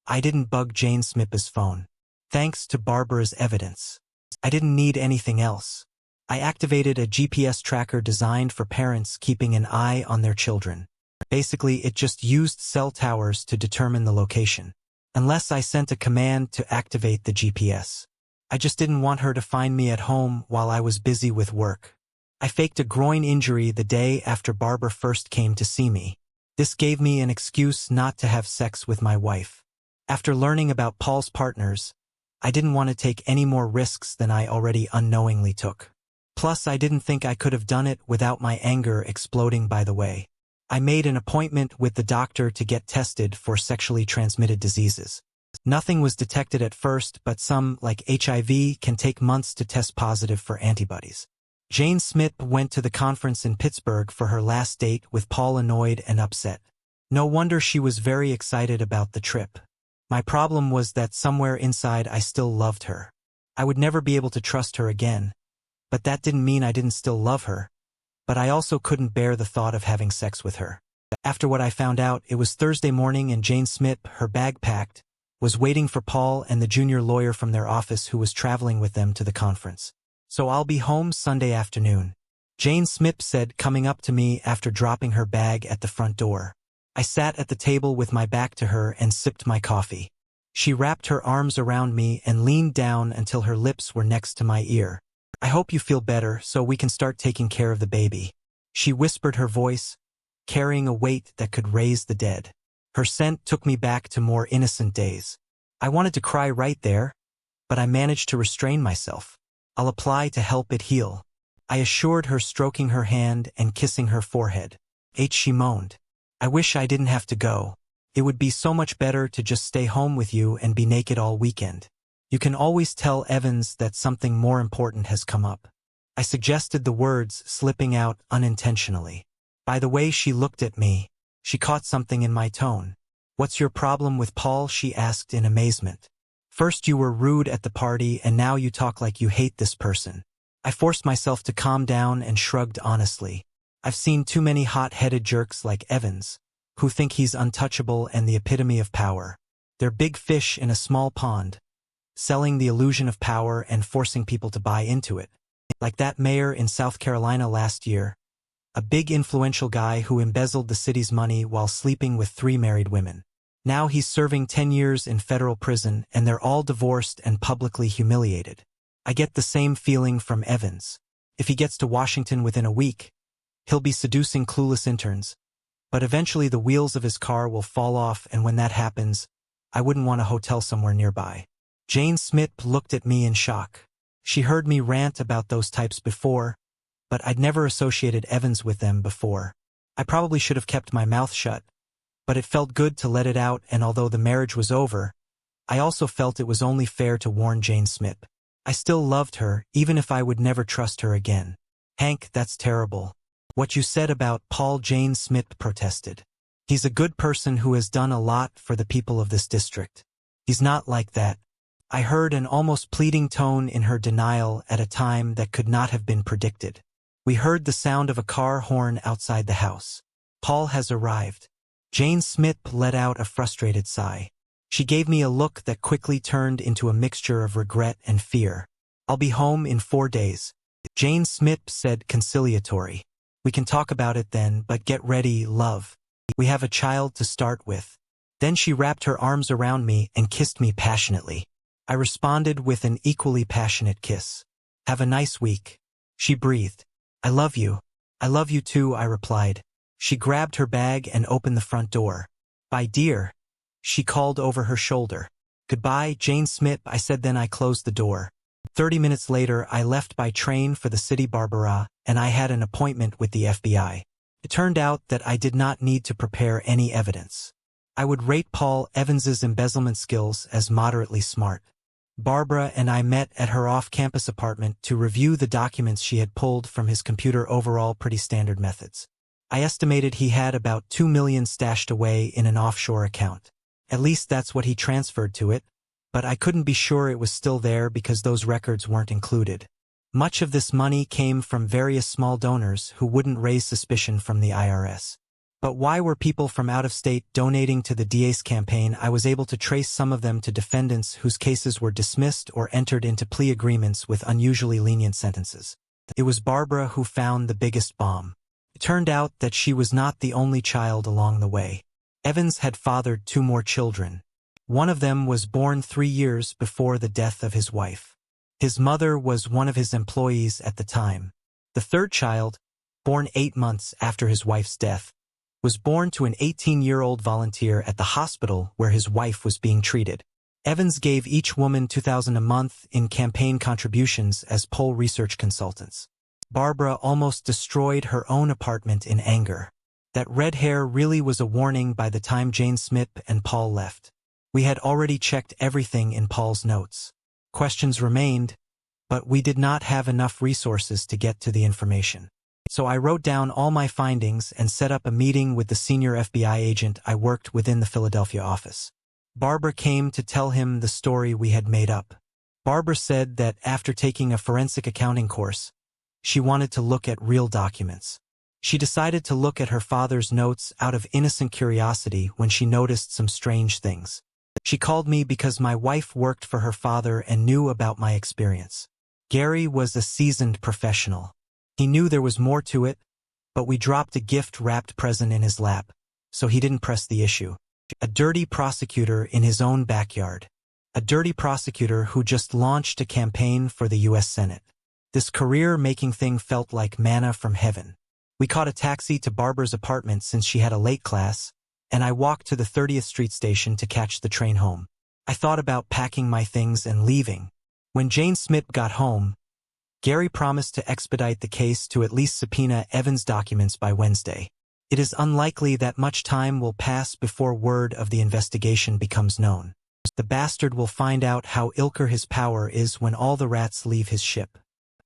Speaker 1: I didn't bug Jane Smith's phone. Thanks to Barbara's evidence, I didn't need anything else. I activated a GPS tracker designed for parents keeping an eye on their children. Basically, it just used cell towers to determine the location. Unless I sent a command to activate the GPS. I just didn't want her to find me at home while I was busy with work. I faked a groin injury the day after Barbara first came to see me. This gave me an excuse not to have sex with my wife. After learning about Paul's partners, I didn't want to take any more risks than I already unknowingly took. Plus, I didn't think I could have done it without my anger exploding. By the way, I made an appointment with the doctor to get tested for sexually transmitted diseases. Nothing was detected at first, but some, like HIV, can take months to test positive for antibodies. Jane Smith went to the conference in Pittsburgh for her last date with Paul, annoyed and upset. No wonder she was very excited about the trip. My problem was that somewhere inside I still loved her. I would never be able to trust her again, but that didn't mean I didn't still love her. But I also couldn't bear the thought of having sex with her. After what I found out, it was Thursday morning and Jane Smith, her bag packed, was waiting for Paul and the junior lawyer from their office who was traveling with them to the conference. So I'll be home Sunday afternoon, Jane Smith said, coming up to me after dropping her bag at the front door. I sat at the table with my back to her and sipped my coffee. She wrapped her arms around me and leaned down until her lips were next to my ear. I hope you feel better so we can start taking care of the baby, she whispered, her voice carrying a weight that could raise the dead. Her scent took me back to more innocent days. I wanted to cry right there, but I managed to restrain myself. I'll apply to help it heal, I assured her, stroking her hand and kissing her forehead. She moaned. I wish I didn't have to go. It would be so much better to just stay home with you and be naked all weekend. You can always tell Evans that something more important has come up. I suggested, the words slipping out unintentionally. By the way she looked at me, she caught something in my tone. What's your problem with Paul? She asked in amazement. First you were rude at the party and now you talk like you hate this person. I forced myself to calm down and shrugged honestly. I've seen too many hot-headed jerks like Evans, who think he's untouchable and the epitome of power. They're big fish in a small pond, selling the illusion of power and forcing people to buy into it. Like that mayor in South Carolina last year, a big influential guy who embezzled the city's money while sleeping with 3 married women. Now he's serving 10 years in federal prison and they're all divorced and publicly humiliated. I get the same feeling from Evans. If he gets to Washington within a week, he'll be seducing clueless interns. But eventually the wheels of his car will fall off, and when that happens, I wouldn't want a hotel somewhere nearby. Jane Smith looked at me in shock. She heard me rant about those types before, but I'd never associated Evans with them before. I probably should have kept my mouth shut, but it felt good to let it out, and although the marriage was over, I also felt it was only fair to warn Jane Smith. I still loved her, even if I would never trust her again. Hank, that's terrible. What you said about Paul, Jane Smith protested. He's a good person who has done a lot for the people of this district. He's not like that. I heard an almost pleading tone in her denial at a time that could not have been predicted. We heard the sound of a car horn outside the house. Paul has arrived. Jane Smith let out a frustrated sigh. She gave me a look that quickly turned into a mixture of regret and fear. I'll be home in 4 days, Jane Smith said, conciliatory. We can talk about it then, but get ready, love. We have a child to start with. Then she wrapped her arms around me and kissed me passionately. I responded with an equally passionate kiss. Have a nice week, she breathed. I love you. I love you too, I replied. She grabbed her bag and opened the front door. Bye, dear, she called over her shoulder. Goodbye, Jane Smith, I said, then I closed the door. 30 minutes later, I left by train for the city Barbara, and I had an appointment with the FBI. It turned out that I did not need to prepare any evidence. I would rate Paul Evans's embezzlement skills as moderately smart. Barbara and I met at her off-campus apartment to review the documents she had pulled from his computer. Overall, pretty standard methods. I estimated he had about $2 million stashed away in an offshore account. At least that's what he transferred to it, but I couldn't be sure it was still there because those records weren't included. Much of this money came from various small donors who wouldn't raise suspicion from the IRS. But why were people from out of state donating to the DA's campaign? I was able to trace some of them to defendants whose cases were dismissed or entered into plea agreements with unusually lenient sentences. It was Barbara who found the biggest bomb. It turned out that she was not the only child along the way. Evans had fathered 2 more children. One of them was born 3 years before the death of his wife. His mother was one of his employees at the time. The 3rd child, born 8 months after his wife's death, was born to an 18-year-old volunteer at the hospital where his wife was being treated. Evans gave each woman $2,000 a month in campaign contributions as poll research consultants. Barbara almost destroyed her own apartment in anger. That red hair really was a warning by the time Jane Smith and Paul left. We had already checked everything in Paul's notes. Questions remained, but we did not have enough resources to get to the information. So I wrote down all my findings and set up a meeting with the senior FBI agent I worked within the Philadelphia office. Barbara came to tell him the story we had made up. Barbara said that after taking a forensic accounting course, she wanted to look at real documents. She decided to look at her father's notes out of innocent curiosity when she noticed some strange things. She called me because my wife worked for her father and knew about my experience. Gary was a seasoned professional. He knew there was more to it, but we dropped a gift-wrapped present in his lap, so he didn't press the issue. A dirty prosecutor in his own backyard. A dirty prosecutor who just launched a campaign for the U.S. Senate. This career-making thing felt like manna from heaven. We caught a taxi to Barbara's apartment since she had a late class, and I walked to the 30th Street station to catch the train home. I thought about packing my things and leaving. When Jane Smith got home, Gary promised to expedite the case to at least subpoena Evans' documents by Wednesday. It is unlikely that much time will pass before word of the investigation becomes known. The bastard will find out how ilker his power is when all the rats leave his ship.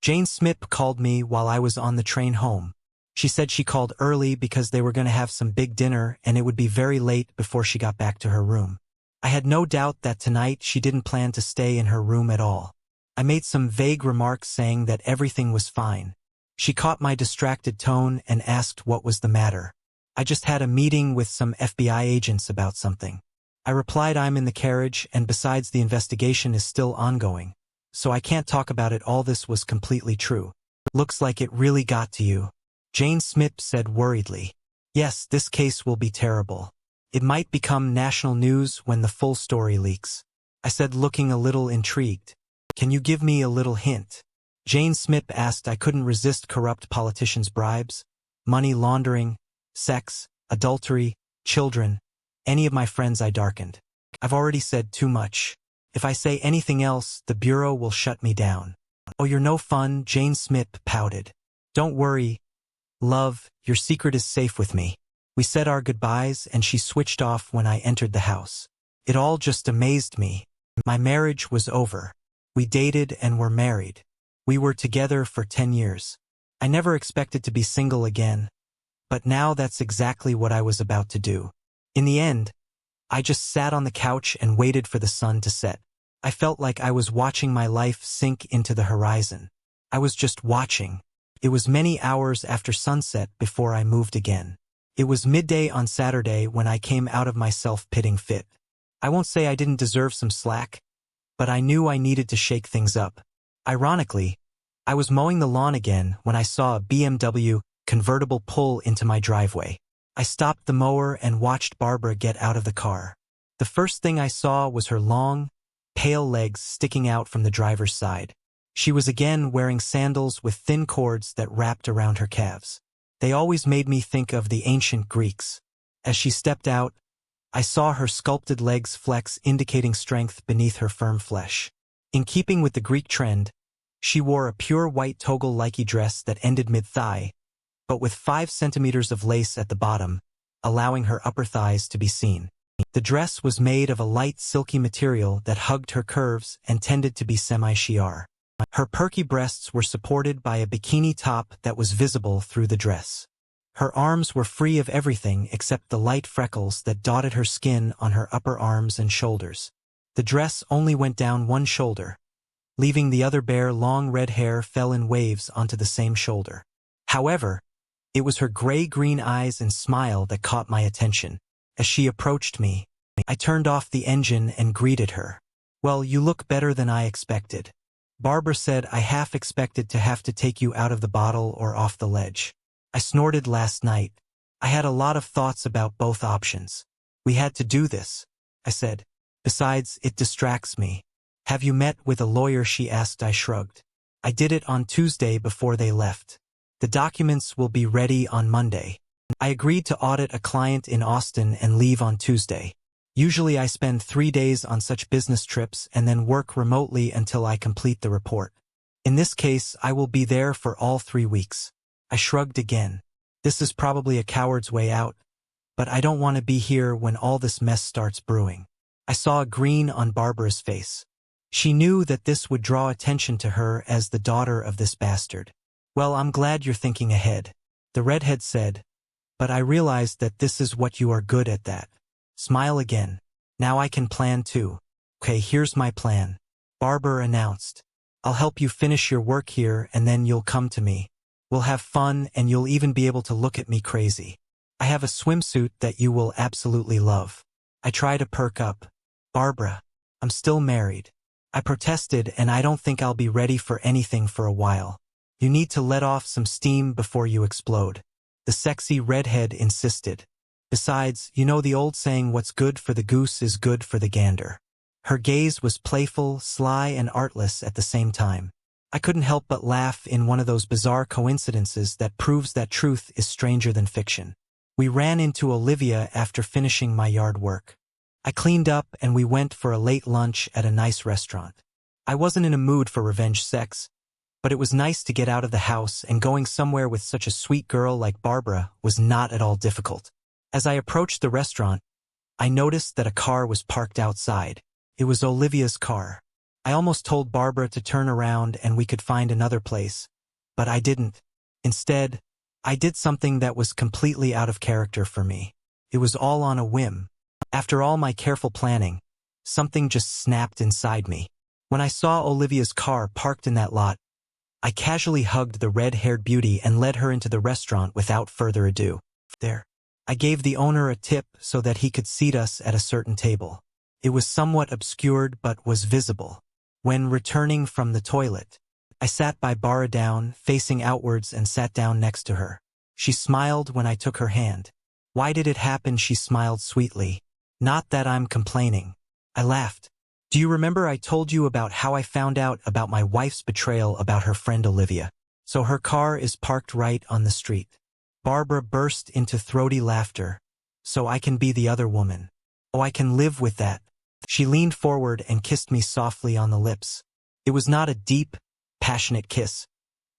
Speaker 1: Jane Smith called me while I was on the train home. She said she called early because they were going to have some big dinner and it would be very late before she got back to her room. I had no doubt that tonight she didn't plan to stay in her room at all. I made some vague remarks saying that everything was fine. She caught my distracted tone and asked what was the matter. I just had a meeting with some FBI agents about something. I replied I'm in the carriage and besides the investigation is still ongoing, so I can't talk about it. All this was completely true. Looks like it really got to you. Jane Smith said worriedly. Yes, this case will be terrible. It might become national news when the full story leaks. I said, looking a little intrigued. Can you give me a little hint? Jane Smith asked. I couldn't resist corrupt politicians' bribes, money laundering, sex, adultery, children, any of my friends. I darkened. I've already said too much. If I say anything else, the Bureau will shut me down. Oh, you're no fun, Jane Smith pouted. Don't worry, love, your secret is safe with me. We said our goodbyes and she switched off when I entered the house. It all just amazed me. My marriage was over. We dated and were married. We were together for 10 years. I never expected to be single again, but now that's exactly what I was about to do. In the end, I just sat on the couch and waited for the sun to set. I felt like I was watching my life sink into the horizon. I was just watching. It was many hours after sunset before I moved again. It was midday on Saturday when I came out of my self-pitying fit. I won't say I didn't deserve some slack, but I knew I needed to shake things up. Ironically, I was mowing the lawn again when I saw a BMW convertible pull into my driveway. I stopped the mower and watched Barbara get out of the car. The first thing I saw was her long, pale legs sticking out from the driver's side. She was again wearing sandals with thin cords that wrapped around her calves. They always made me think of the ancient Greeks. As she stepped out, I saw her sculpted legs flex, indicating strength beneath her firm flesh. In keeping with the Greek trend, she wore a pure white toggle-like dress that ended mid-thigh, but with 5 centimeters of lace at the bottom, allowing her upper thighs to be seen. The dress was made of a light silky material that hugged her curves and tended to be semi-sheer. Her perky breasts were supported by a bikini top that was visible through the dress. Her arms were free of everything except the light freckles that dotted her skin on her upper arms and shoulders. The dress only went down one shoulder, leaving the other bare. Long red hair fell in waves onto the same shoulder. However, it was her gray-green eyes and smile that caught my attention. As she approached me, I turned off the engine and greeted her. Well, you look better than I expected. Barbara said. I half expected to have to take you out of the bottle or off the ledge. I snorted. Last night, I had a lot of thoughts about both options. We had to do this, I said. Besides, it distracts me. Have you met with a lawyer? She asked. I shrugged. I did it on Tuesday before they left. The documents will be ready on Monday. I agreed to audit a client in Austin and leave on Tuesday. Usually I spend 3 days on such business trips and then work remotely until I complete the report. In this case, I will be there for all 3 weeks. I shrugged again. This is probably a coward's way out, but I don't want to be here when all this mess starts brewing. I saw a grin on Barbara's face. She knew that this would draw attention to her as the daughter of this bastard. Well, I'm glad you're thinking ahead, the redhead said, but I realized that this is what you are good at. That. Smile again. Now I can plan too. Okay, here's my plan, Barbara announced. I'll help you finish your work here and then you'll come to me. We'll have fun and you'll even be able to look at me crazy. I have a swimsuit that you will absolutely love. I try to perk up. Barbara, I'm still married. I protested and I don't think I'll be ready for anything for a while. You need to let off some steam before you explode. The sexy redhead insisted. Besides, you know the old saying, what's good for the goose is good for the gander. Her gaze was playful, sly, and artless at the same time. I couldn't help but laugh in one of those bizarre coincidences that proves that truth is stranger than fiction. We ran into Olivia after finishing my yard work. I cleaned up and we went for a late lunch at a nice restaurant. I wasn't in a mood for revenge sex, but it was nice to get out of the house, and going somewhere with such a sweet girl like Barbara was not at all difficult. As I approached the restaurant, I noticed that a car was parked outside. It was Olivia's car. I almost told Barbara to turn around and we could find another place, but I didn't. Instead, I did something that was completely out of character for me. It was all on a whim. After all my careful planning, something just snapped inside me. When I saw Olivia's car parked in that lot, I casually hugged the red-haired beauty and led her into the restaurant without further ado. There, I gave the owner a tip so that he could seat us at a certain table. It was somewhat obscured but was visible. When returning from the toilet, I sat by Barbara down, facing outwards, and sat down next to her. She smiled when I took her hand. Why did it happen? She smiled sweetly. Not that I'm complaining. I laughed. Do you remember I told you about how I found out about my wife's betrayal about her friend Olivia? So her car is parked right on the street. Barbara burst into throaty laughter. So I can be the other woman. Oh, I can live with that. She leaned forward and kissed me softly on the lips. It was not a deep, passionate kiss,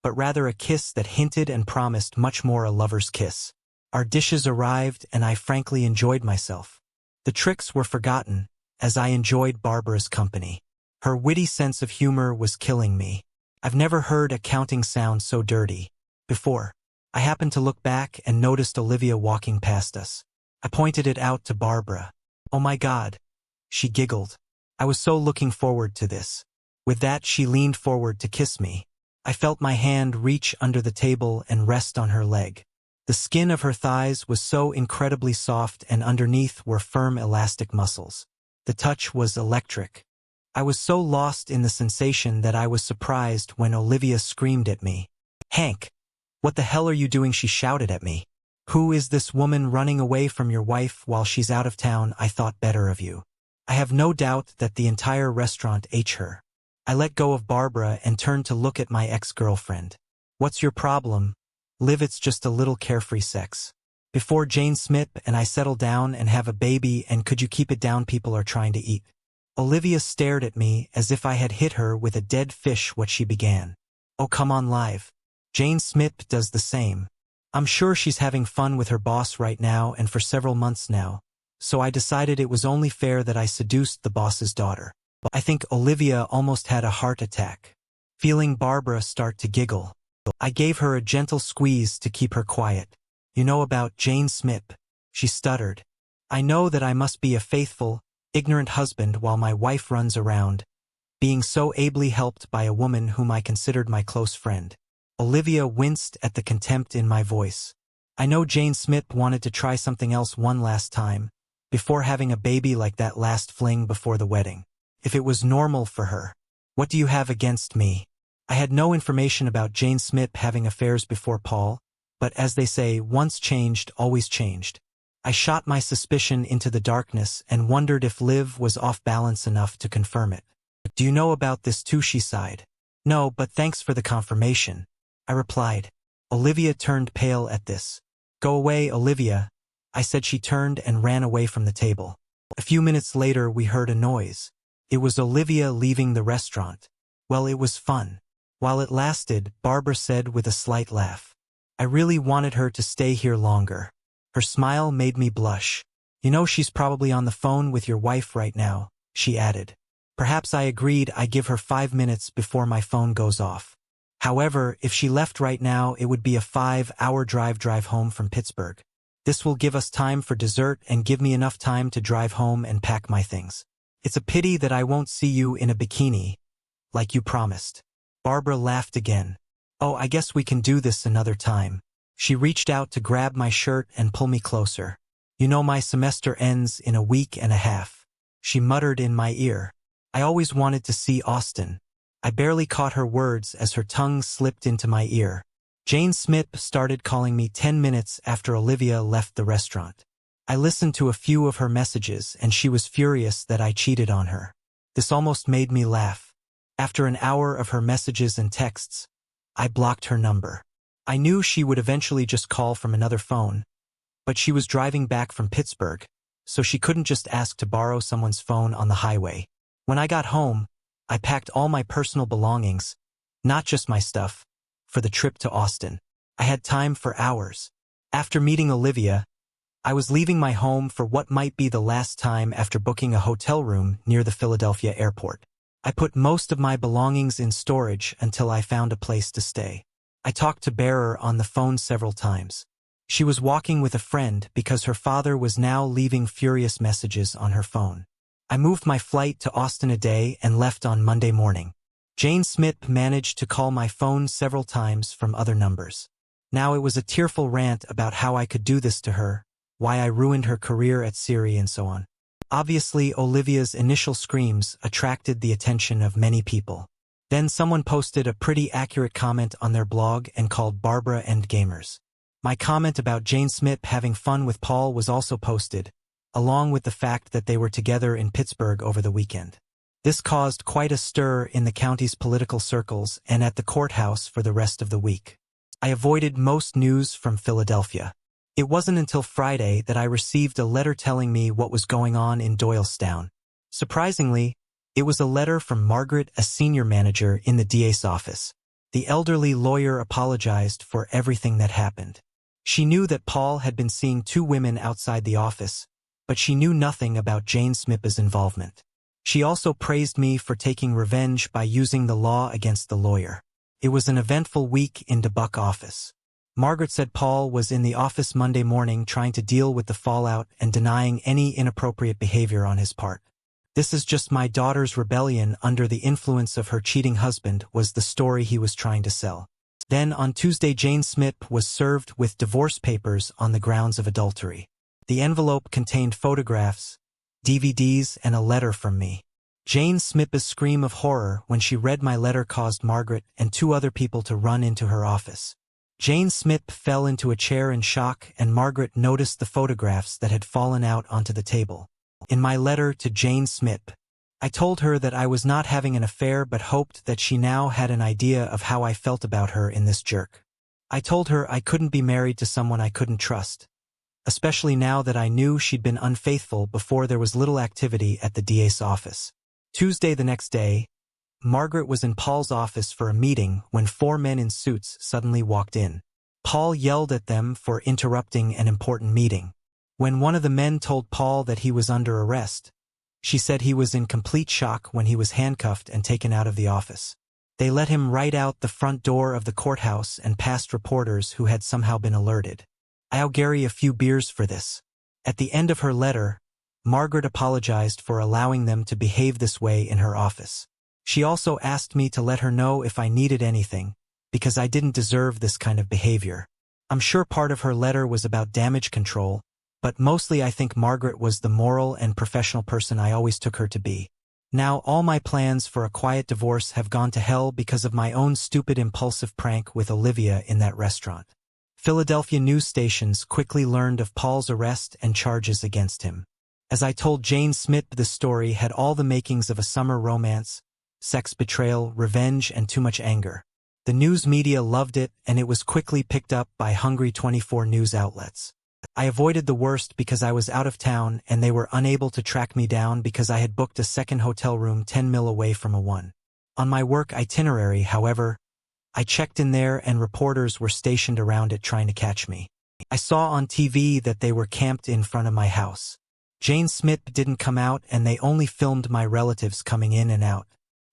Speaker 1: but rather a kiss that hinted and promised much more a lover's kiss. Our dishes arrived and I frankly enjoyed myself. The tricks were forgotten, as I enjoyed Barbara's company. Her witty sense of humor was killing me. I've never heard a counting sound so dirty before. I happened to look back and noticed Olivia walking past us. I pointed it out to Barbara. Oh my God. She giggled. I was so looking forward to this. With that, she leaned forward to kiss me. I felt my hand reach under the table and rest on her leg. The skin of her thighs was so incredibly soft and underneath were firm elastic muscles. The touch was electric. I was so lost in the sensation that I was surprised when Olivia screamed at me. Hank, what the hell are you doing? She shouted at me. Who is this woman running away from your wife while she's out of town? I thought better of you. I have no doubt that the entire restaurant ate her. I let go of Barbara and turned to look at my ex-girlfriend. What's your problem? Liv, it's just a little carefree sex. Before Jane Smith and I settle down and have a baby, and could you keep it down? People are trying to eat. Olivia stared at me as if I had hit her with a dead fish. What she began. Oh, come on, Liv. Jane Smith does the same. I'm sure she's having fun with her boss right now and for several months now. So I decided it was only fair that I seduced the boss's daughter. I think Olivia almost had a heart attack. Feeling Barbara start to giggle, I gave her a gentle squeeze to keep her quiet. You know about Jane Smith? She stuttered. I know that I must be a faithful, ignorant husband while my wife runs around, being so ably helped by a woman whom I considered my close friend. Olivia winced at the contempt in my voice. I know Jane Smith wanted to try something else one last time, before having a baby, like that last fling before the wedding. If it was normal for her. What do you have against me? I had no information about Jane Smith having affairs before Paul, but as they say, once changed, always changed. I shot my suspicion into the darkness and wondered if Liv was off balance enough to confirm it. Do you know about this too? She sighed. No, but thanks for the confirmation, I replied. Olivia turned pale at this. Go away, Olivia, I said. She turned and ran away from the table. A few minutes later we heard a noise. It was Olivia leaving the restaurant. Well, it was fun. While it lasted, Barbara said with a slight laugh. I really wanted her to stay here longer. Her smile made me blush. You know, she's probably on the phone with your wife right now, she added. Perhaps I agreed I give her 5 minutes before my phone goes off. However, if she left right now, it would be a 5-hour drive home from Pittsburgh. This will give us time for dessert and give me enough time to drive home and pack my things. It's a pity that I won't see you in a bikini, like you promised. Barbara laughed again. "Oh, I guess we can do this another time." She reached out to grab my shirt and pull me closer. "You know my semester ends in a week and a half," she muttered in my ear. "I always wanted to see Austin." I barely caught her words as her tongue slipped into my ear. Jane Smith started calling me 10 minutes after Olivia left the restaurant. I listened to a few of her messages and she was furious that I cheated on her. This almost made me laugh. After an hour of her messages and texts, I blocked her number. I knew she would eventually just call from another phone, but she was driving back from Pittsburgh, so she couldn't just ask to borrow someone's phone on the highway. When I got home, I packed all my personal belongings, not just my stuff, for the trip to Austin. I had time for hours. After meeting Olivia, I was leaving my home for what might be the last time after booking a hotel room near the Philadelphia airport. I put most of my belongings in storage until I found a place to stay. I talked to Bearer on the phone several times. She was walking with a friend because her father was now leaving furious messages on her phone. I moved my flight to Austin a day and left on Monday morning. Jane Smith managed to call my phone several times from other numbers. Now it was a tearful rant about how I could do this to her, why I ruined her career at Siri and so on. Obviously, Olivia's initial screams attracted the attention of many people. Then someone posted a pretty accurate comment on their blog and called Barbara Endgamers. My comment about Jane Smith having fun with Paul was also posted, along with the fact that they were together in Pittsburgh over the weekend. This caused quite a stir in the county's political circles and at the courthouse for the rest of the week. I avoided most news from Philadelphia. It wasn't until Friday that I received a letter telling me what was going on in Doylestown. Surprisingly, it was a letter from Margaret, a senior manager in the DA's office. The elderly lawyer apologized for everything that happened. She knew that Paul had been seeing 2 women outside the office, but she knew nothing about Jane Smith's involvement. She also praised me for taking revenge by using the law against the lawyer. It was an eventful week in the Buck office. Margaret said Paul was in the office Monday morning trying to deal with the fallout and denying any inappropriate behavior on his part. "This is just my daughter's rebellion under the influence of her cheating husband," was the story he was trying to sell. Then on Tuesday, Jane Smith was served with divorce papers on the grounds of adultery. The envelope contained photographs, DVDs, and a letter from me. Jane Smith's scream of horror when she read my letter caused Margaret and 2 other people to run into her office. Jane Smith fell into a chair in shock, and Margaret noticed the photographs that had fallen out onto the table. In my letter to Jane Smith, I told her that I was not having an affair but hoped that she now had an idea of how I felt about her in this jerk. I told her I couldn't be married to someone I couldn't trust, especially now that I knew she'd been unfaithful before there was little activity at the DA's office. Tuesday, the next day, Margaret was in Paul's office for a meeting when 4 men in suits suddenly walked in. Paul yelled at them for interrupting an important meeting. When one of the men told Paul that he was under arrest, she said he was in complete shock when he was handcuffed and taken out of the office. They let him right out the front door of the courthouse and past reporters who had somehow been alerted. I owe Gary a few beers for this. At the end of her letter, Margaret apologized for allowing them to behave this way in her office. She also asked me to let her know if I needed anything, because I didn't deserve this kind of behavior. I'm sure part of her letter was about damage control, but mostly I think Margaret was the moral and professional person I always took her to be. Now all my plans for a quiet divorce have gone to hell because of my own stupid impulsive prank with Olivia in that restaurant. Philadelphia news stations quickly learned of Paul's arrest and charges against him. As I told Jane Smith, the story had all the makings of a summer romance: sex, betrayal, revenge, and too much anger. The news media loved it, and it was quickly picked up by hungry 24 news outlets. I avoided the worst because I was out of town and they were unable to track me down because I had booked a second hotel room 10 mil away from a one. On my work itinerary, however, I checked in there and reporters were stationed around it trying to catch me. I saw on TV that they were camped in front of my house. Jane Smith didn't come out and they only filmed my relatives coming in and out.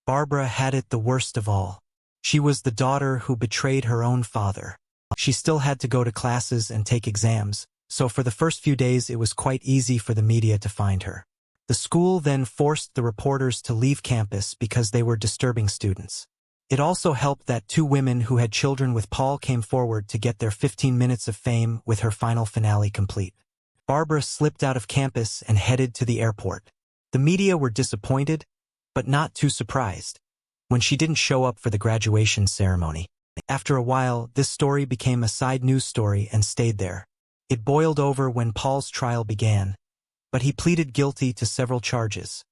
Speaker 1: Barbara had it the worst of all. She was the daughter who betrayed her own father. She still had to go to classes and take exams, so for the first few days it was quite easy for the media to find her. The school then forced the reporters to leave campus because they were disturbing students. It also helped that two women who had children with Paul came forward to get their 15 minutes of fame with her final finale complete. Barbara slipped out of campus and headed to the airport. The media were disappointed, but not too surprised, when she didn't show up for the graduation ceremony. After a while, this story became a side news story and stayed there. It boiled over when Paul's trial began, but he pleaded guilty to several charges,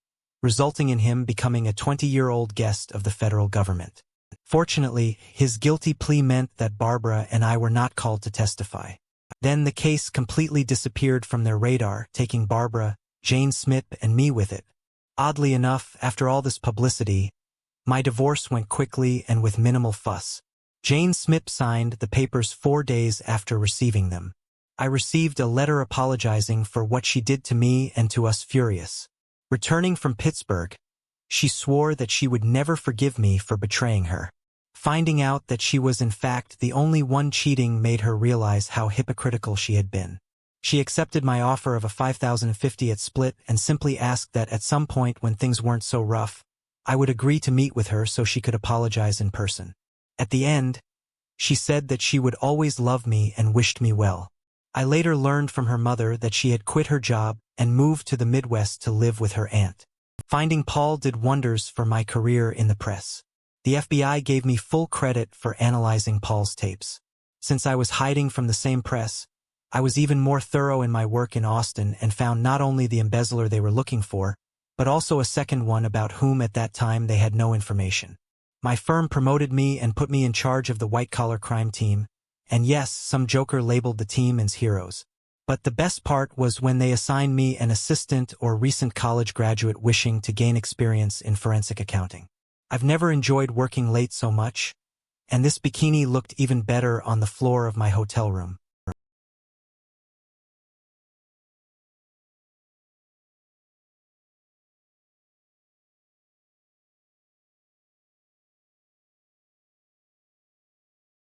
Speaker 1: resulting in him becoming a 20-year-old guest of the federal government. Fortunately, his guilty plea meant that Barbara and I were not called to testify. Then the case completely disappeared from their radar, taking Barbara, Jane Smith, and me with it. Oddly enough, after all this publicity, my divorce went quickly and with minimal fuss. Jane Smith signed the papers 4 days after receiving them. I received a letter apologizing for what she did to me and to us furious. Returning from Pittsburgh, she swore that she would never forgive me for betraying her. Finding out that she was in fact the only one cheating made her realize how hypocritical she had been. She accepted my offer of a $5,050 at split and simply asked that at some point when things weren't so rough, I would agree to meet with her so she could apologize in person. At the end, she said that she would always love me and wished me well. I later learned from her mother that she had quit her job and moved to the Midwest to live with her aunt. Finding Paul did wonders for my career in the press. The FBI gave me full credit for analyzing Paul's tapes. Since I was hiding from the same press, I was even more thorough in my work in Austin and found not only the embezzler they were looking for, but also a second one about whom at that time they had no information. My firm promoted me and put me in charge of the white-collar crime team, and yes, some joker labeled the team as heroes. But the best part was when they assigned me an assistant or recent college graduate wishing to gain experience in forensic accounting. I've never enjoyed working late so much, and this bikini looked even better on the floor of my hotel room.